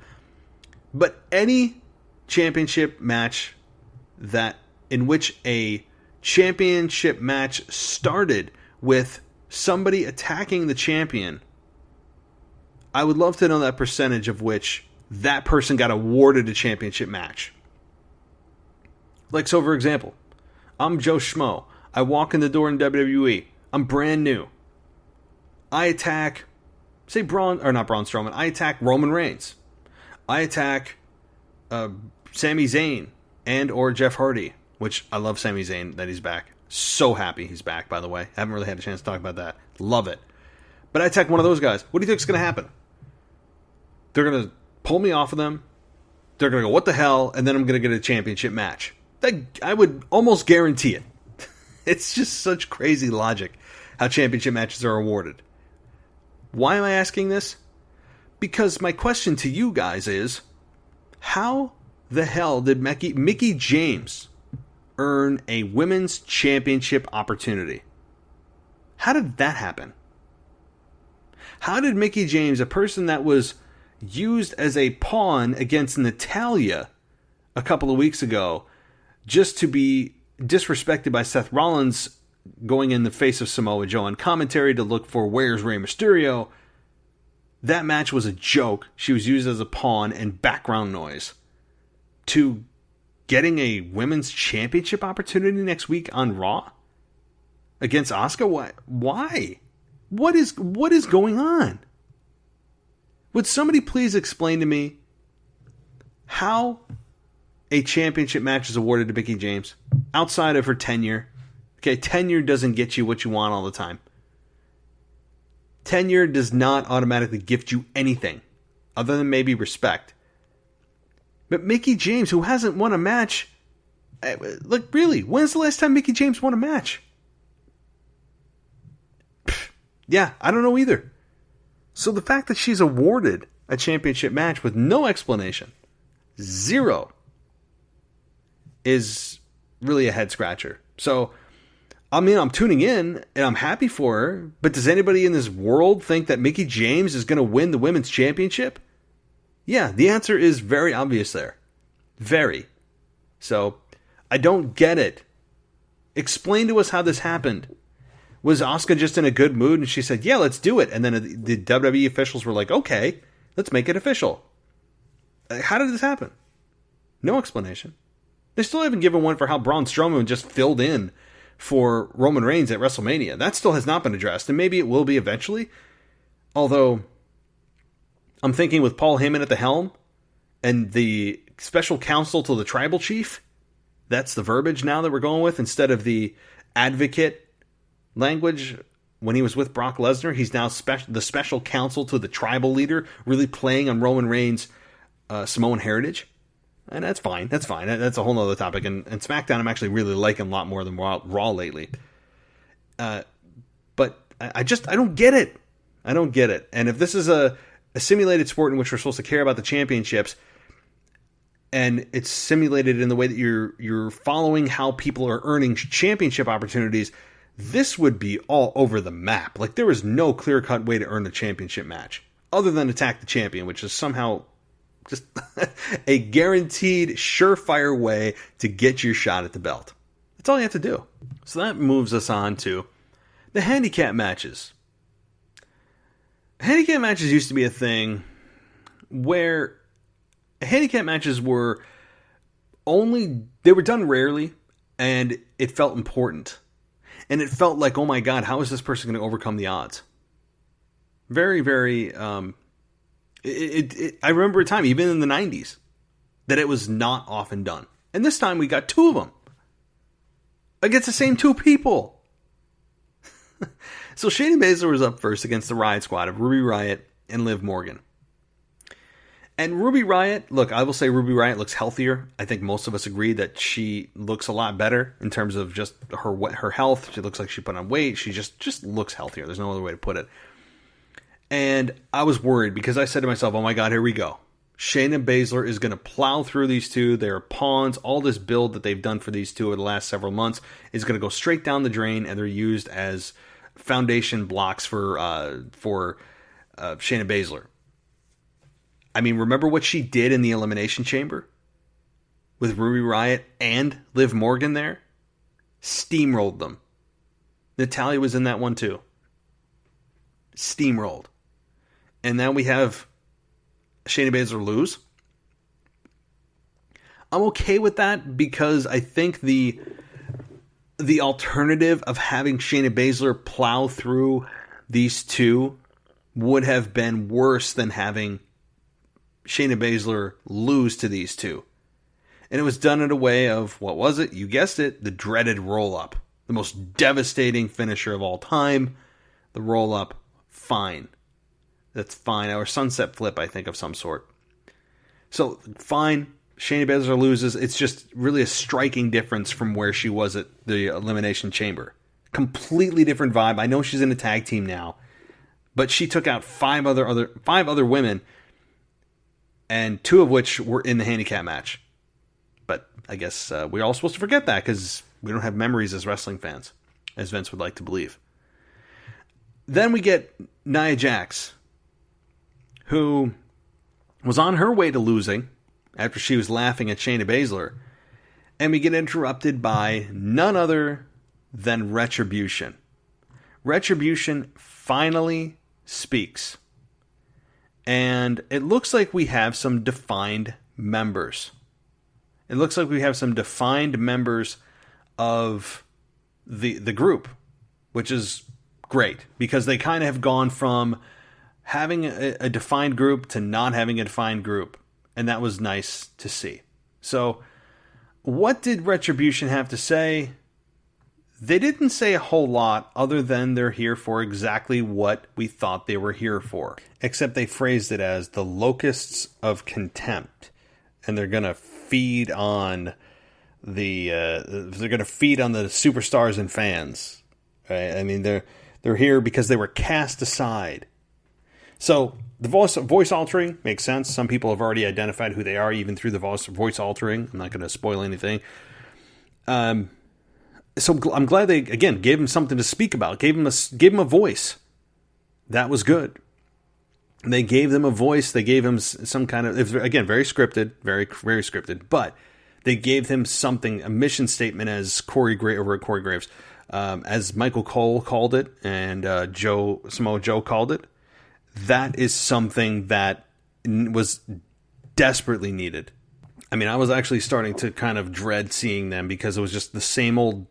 But any championship match in which a championship match started with somebody attacking the champion, I would love to know that percentage of which that person got awarded a championship match. Like, so for example, I'm Joe Schmo. I walk in the door in WWE. I'm brand new. I attack, say not Braun Strowman. I attack Roman Reigns. I attack Sami Zayn and or Jeff Hardy, which I love Sami Zayn that he's back. So happy he's back, by the way. Haven't really had a chance to talk about that. Love it. But I attack one of those guys. What do you think's going to happen? They're going to pull me off of them. They're going to go, what the hell? And then I'm going to get a championship match. I would almost guarantee it. It's just such crazy logic how championship matches are awarded. Why am I asking this? Because my question to you guys is, how the hell did Mickie James earn a women's championship opportunity? How did that happen? How did Mickie James, a person that was used as a pawn against Natalya a couple of weeks ago, just to be disrespected by Seth Rollins going in the face of Samoa Joe on commentary to look for where's Rey Mysterio? That match was a joke. She was used as a pawn and background noise. To getting a women's championship opportunity next week on Raw against Asuka? Why? What is going on? Would somebody please explain to me how a championship match is awarded to Mickie James outside of her tenure? Okay, tenure doesn't get you what you want all the time. Tenure does not automatically gift you anything other than maybe respect. But Mickie James, who hasn't won a match, look, really, when's the last time Mickie James won a match? Yeah, I don't know either. So the fact that she's awarded a championship match with no explanation, zero, is really a head scratcher. So, I mean, I'm tuning in and I'm happy for her, but does anybody in this world think that Mickie James is going to win the women's championship? Yeah, the answer is very obvious there. Very. So, I don't get it. Explain to us how this happened. Was Asuka just in a good mood and she said, yeah, let's do it. And then the WWE officials were like, okay, let's make it official. How did this happen? No explanation. They still haven't given one for how Braun Strowman just filled in for Roman Reigns at WrestleMania. That still has not been addressed, and maybe it will be eventually. Although, I'm thinking with Paul Heyman at the helm and the special counsel to the tribal chief, that's the verbiage now that we're going with instead of the advocate language. When he was with Brock Lesnar, he's now the special counsel to the tribal leader, really playing on Roman Reigns' Samoan heritage. And that's fine. That's fine. That's a whole other topic. And SmackDown I'm actually really liking a lot more than Raw lately. But I don't get it. I don't get it. And if this is a simulated sport in which we're supposed to care about the championships, and it's simulated in the way that you're following how people are earning championship opportunities, this would be all over the map. Like, there is no clear-cut way to earn a championship match other than attack the champion, which is somehow just a guaranteed, surefire way to get your shot at the belt. That's all you have to do. So that moves us on to the handicap matches. Handicap matches used to be a thing where handicap matches were done rarely, and it felt important. And it felt like, oh my God, how is this person going to overcome the odds? Very, very, I remember a time, even in the 90s, that it was not often done. And this time we got two of them against the same two people. So Shayna Baszler was up first against the Riot Squad of Ruby Riott and Liv Morgan. And Ruby Riott, look, I will say Ruby Riott looks healthier. I think most of us agree that she looks a lot better in terms of just her health. She looks like she put on weight. She just looks healthier. There's no other way to put it. And I was worried because I said to myself, oh my God, here we go. Shayna Baszler is going to plow through these two. They're pawns. All this build that they've done for these two over the last several months is going to go straight down the drain, and they're used as foundation blocks for Shayna Baszler. I mean, remember what she did in the Elimination Chamber with Ruby Riott and Liv Morgan there? Steamrolled them. Natalya was in that one too. Steamrolled. And now we have Shayna Baszler lose. I'm okay with that because I think the alternative of having Shayna Baszler plow through these two would have been worse than having Shayna Baszler lose to these two. And it was done in a way of, what was it? You guessed it, the dreaded roll-up. The most devastating finisher of all time. The roll-up, fine. That's fine. Or sunset flip, I think, of some sort. So, fine. Shayna Baszler loses. It's just really a striking difference from where she was at the Elimination Chamber. Completely different vibe. I know she's in a tag team now. But she took out five other women, and two of which were in the handicap match. But I guess we're all supposed to forget that because we don't have memories as wrestling fans, as Vince would like to believe. Then we get Nia Jax, who was on her way to losing after she was laughing at Shayna Baszler, and we get interrupted by none other than Retribution. Retribution finally speaks. And it looks like we have some defined members. It looks like we have some defined members of the group, which is great because they kind of have gone from having a defined group to not having a defined group. And that was nice to see. So, what did Retribution have to say? They didn't say a whole lot other than they're here for exactly what we thought they were here for. Except they phrased it as the locusts of contempt. And they're going to feed on the superstars and fans. Right? I mean, they're here because they were cast aside. So the voice altering makes sense. Some people have already identified who they are even through the voice altering. I'm not going to spoil anything. So I'm glad they, again, gave him something to speak about. Gave him a voice. That was good. They gave them a voice. They gave him some kind of, again, very scripted, very, very scripted. But they gave him something, a mission statement, as Corey Graves, as Michael Cole called it, and Samoa Joe called it. That is something that was desperately needed. I mean, I was actually starting to kind of dread seeing them because it was just the same old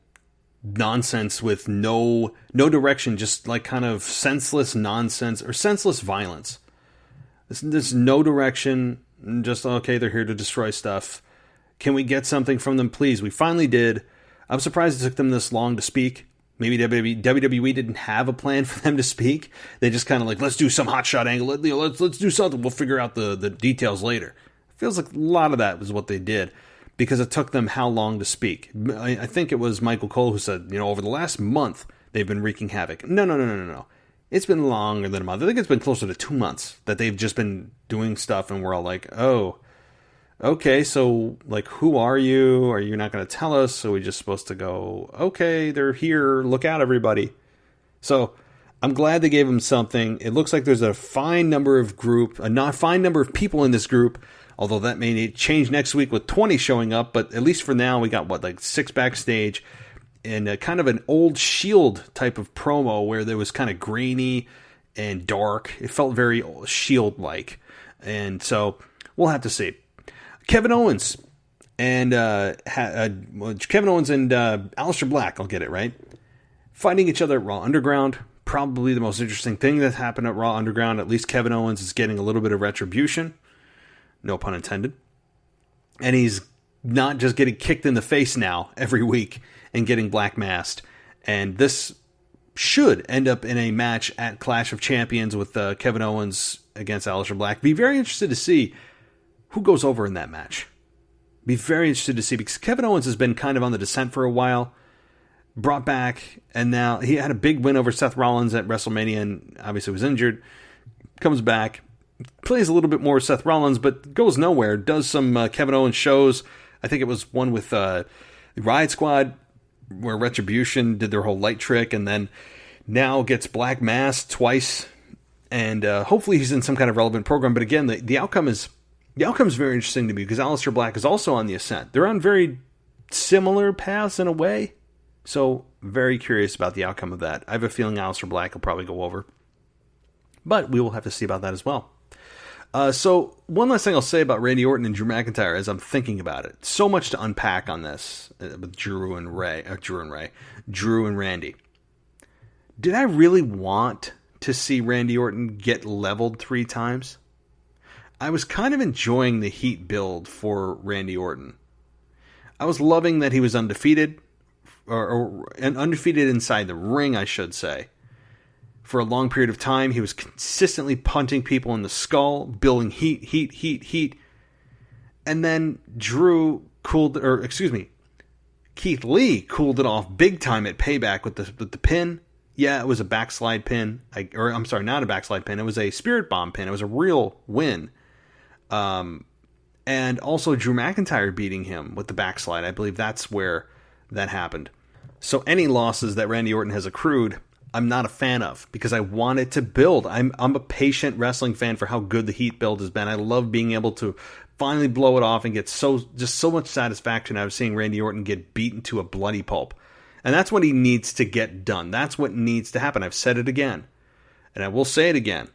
nonsense with no direction, just like kind of senseless nonsense or senseless violence. There's no direction, just, okay, they're here to destroy stuff. Can we get something from them, please? We finally did. I'm surprised it took them this long to speak. Maybe WWE didn't have a plan for them to speak. They just kind of like, let's do some hotshot angle. Let's do something. We'll figure out the details later. Feels like a lot of that was what they did because it took them how long to speak. I think it was Michael Cole who said, over the last month, they've been wreaking havoc. No. It's been longer than a month. I think it's been closer to 2 months that they've just been doing stuff, and we're all like, oh, okay, so, like, who are you? Are you not going to tell us? So we're just supposed to go, okay, they're here. Look out, everybody. So I'm glad they gave them something. It looks like there's a fine number of people in this group. Although that may change next week with 20 showing up, but at least for now, we got, 6 backstage, and kind of an old Shield type of promo where there was kind of grainy and dark. It felt very Shield-like. And so, we'll have to see. Kevin Owens and Aleister Black, I'll get it right, fighting each other at Raw Underground. Probably the most interesting thing that happened at Raw Underground. At least Kevin Owens is getting a little bit of retribution. No pun intended. And he's not just getting kicked in the face now every week and getting black masked. And this should end up in a match at Clash of Champions with Kevin Owens against Aleister Black. Be very interested to see who goes over in that match. Be very interested to see because Kevin Owens has been kind of on the descent for a while. Brought back, and now he had a big win over Seth Rollins at WrestleMania and obviously was injured. Comes back. Plays a little bit more with Seth Rollins, but goes nowhere. Does some Kevin Owens shows. I think it was one with the Riot Squad, where Retribution did their whole light trick, and then now gets black masked twice. And hopefully he's in some kind of relevant program. But again, the outcome is very interesting to me because Aleister Black is also on the ascent. They're on very similar paths in a way. So very curious about the outcome of that. I have a feeling Aleister Black will probably go over. But we will have to see about that as well. So one last thing I'll say about Randy Orton and Drew McIntyre as I'm thinking about it. So much to unpack on this with Drew and Randy. Did I really want to see Randy Orton get leveled 3 times? I was kind of enjoying the heat build for Randy Orton. I was loving that he was undefeated, or undefeated inside the ring, I should say. For a long period of time, he was consistently punting people in the skull, building heat. And then Keith Lee cooled it off big time at Payback with the pin. Yeah, it was a backslide pin. Not a backslide pin. It was a Spirit Bomb pin. It was a real win. And also Drew McIntyre beating him with the backslide. I believe that's where that happened. So any losses that Randy Orton has accrued, I'm not a fan of, because I want it to build. I'm a patient wrestling fan for how good the heat build has been. I love being able to finally blow it off and get so much satisfaction out of seeing Randy Orton get beaten to a bloody pulp. And that's what he needs to get done. That's what needs to happen. I've said it again. And I will say it again.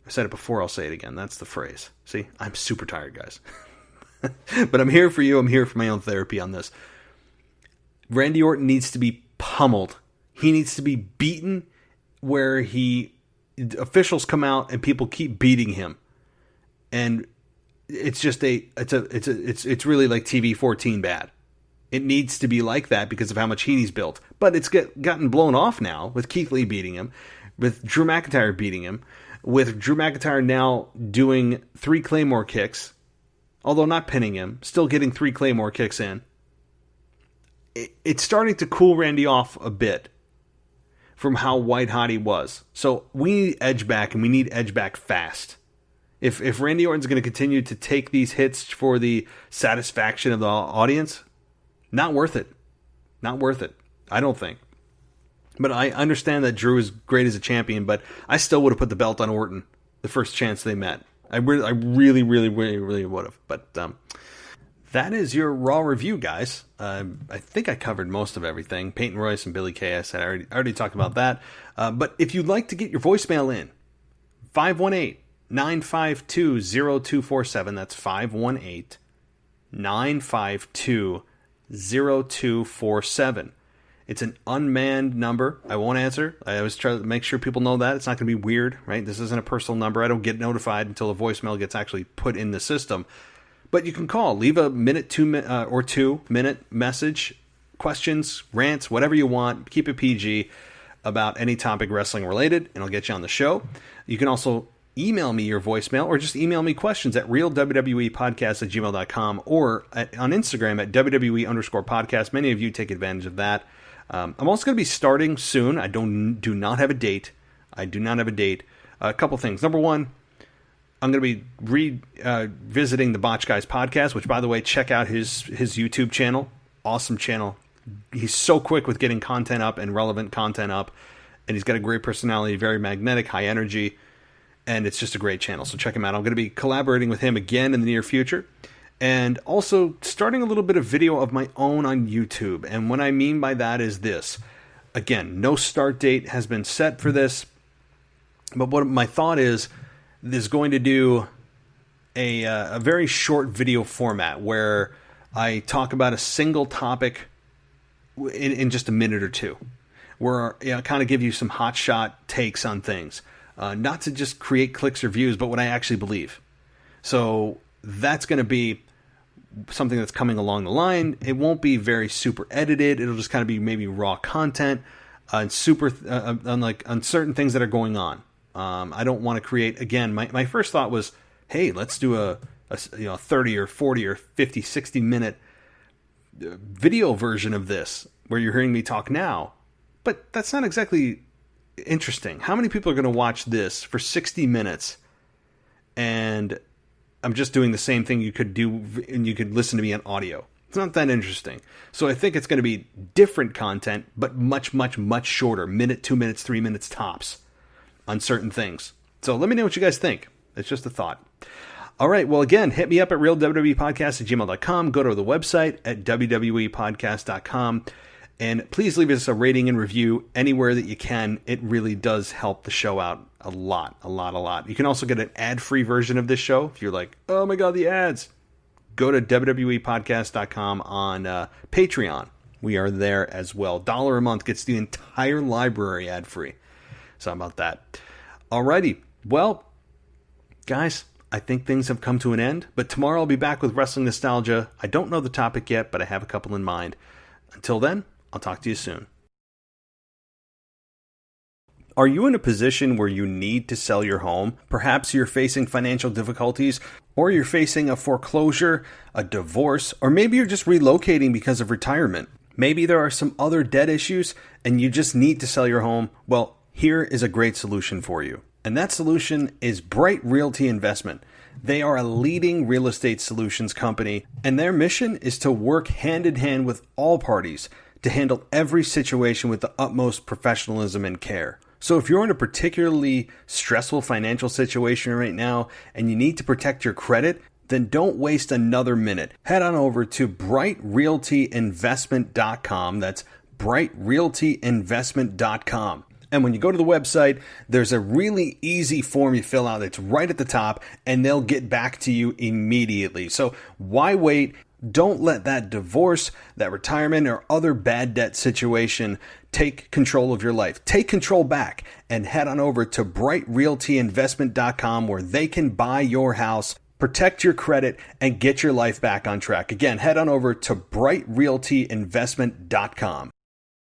I said it before, I'll say it again. That's the phrase. See, I'm super tired, guys. But I'm here for you. I'm here for my own therapy on this. Randy Orton needs to be pummeled. He needs to be beaten where officials come out and people keep beating him. And it's just it's really like TV 14 bad. It needs to be like that because of how much heat he's built. But it's gotten blown off now with Keith Lee beating him, with Drew McIntyre beating him, with Drew McIntyre now doing 3 Claymore kicks, although not pinning him, still getting 3 Claymore kicks in. It's starting to cool Randy off a bit from how white hot he was. So we need edge back, and we need edge back fast. If Randy Orton's going to continue to take these hits for the satisfaction of the audience, not worth it. Not worth it, I don't think. But I understand that Drew is great as a champion, but I still would have put the belt on Orton the first chance they met. I really would have. But that is your Raw review, guys. I think I covered most of everything. Peyton Royce and Billy Kay, I already talked about that. But if you'd like to get your voicemail in, 518-952-0247. That's 518-952-0247. It's an unmanned number. I won't answer. I always try to make sure people know that. It's not going to be weird, right? This isn't a personal number. I don't get notified until the voicemail gets actually put in the system. But you can call. Leave a minute, 2-minute message, questions, rants, whatever you want. Keep it PG about any topic wrestling related, and I'll get you on the show. You can also email me your voicemail, or just email me questions at realwwepodcast@gmail.com, or on Instagram at WWE_podcast. Many of you take advantage of that. I'm also going to be starting soon. I do not have a date. A couple things. Number one, I'm going to be revisiting the Botch Guys podcast, which, by the way, check out his YouTube channel. Awesome channel. He's so quick with getting content up and relevant content up, and he's got a great personality, very magnetic, high energy, and it's just a great channel. So check him out. I'm going to be collaborating with him again in the near future, and also starting a little bit of video of my own on YouTube. And what I mean by that is this. Again, no start date has been set for this, but what my thought is going to do a very short video format where I talk about a single topic in just a minute or two, where I kind of give you some hot shot takes on things, not to just create clicks or views, but what I actually believe. So that's going to be something that's coming along the line. It won't be very super edited. It'll just kind of be maybe raw content and on certain things that are going on. I don't want to create, again, my first thought was, hey, let's do a 30 or 40 or 50, 60 minute video version of this where you're hearing me talk now. But that's not exactly interesting. How many people are going to watch this for 60 minutes and I'm just doing the same thing you could do and you could listen to me on audio? It's not that interesting. So I think it's going to be different content, but much, much, much shorter. Minute, 2 minutes, 3 minutes tops on certain things. So let me know what you guys think. It's just a thought. All right. Well, again, hit me up at realwwepodcast@gmail.com. Go to the website at wwepodcast.com. And please leave us a rating and review anywhere that you can. It really does help the show out a lot. You can also get an ad-free version of this show if you're like, oh my god, the ads. Go to WWEpodcast.com on Patreon. We are there as well. $1 a month gets the entire library ad-free. So how about that? Alrighty. Well, guys, I think things have come to an end. But tomorrow I'll be back with Wrestling Nostalgia. I don't know the topic yet, but I have a couple in mind. Until then, I'll talk to you soon. Are you in a position where you need to sell your home? Perhaps you're facing financial difficulties, or you're facing a foreclosure, a divorce, or maybe you're just relocating because of retirement. Maybe there are some other debt issues and you just need to sell your home. Well, here is a great solution for you. And that solution is Bright Realty Investment. They are a leading real estate solutions company, and their mission is to work hand in hand with all parties to handle every situation with the utmost professionalism and care. So if you're in a particularly stressful financial situation right now and you need to protect your credit, then don't waste another minute. Head on over to brightrealtyinvestment.com. That's brightrealtyinvestment.com. And when you go to the website, there's a really easy form you fill out that's right at the top, and they'll get back to you immediately. So why wait? Don't let that divorce, that retirement, or other bad debt situation take control of your life. Take control back and head on over to brightrealtyinvestment.com where they can buy your house, protect your credit, and get your life back on track. Again, head on over to brightrealtyinvestment.com.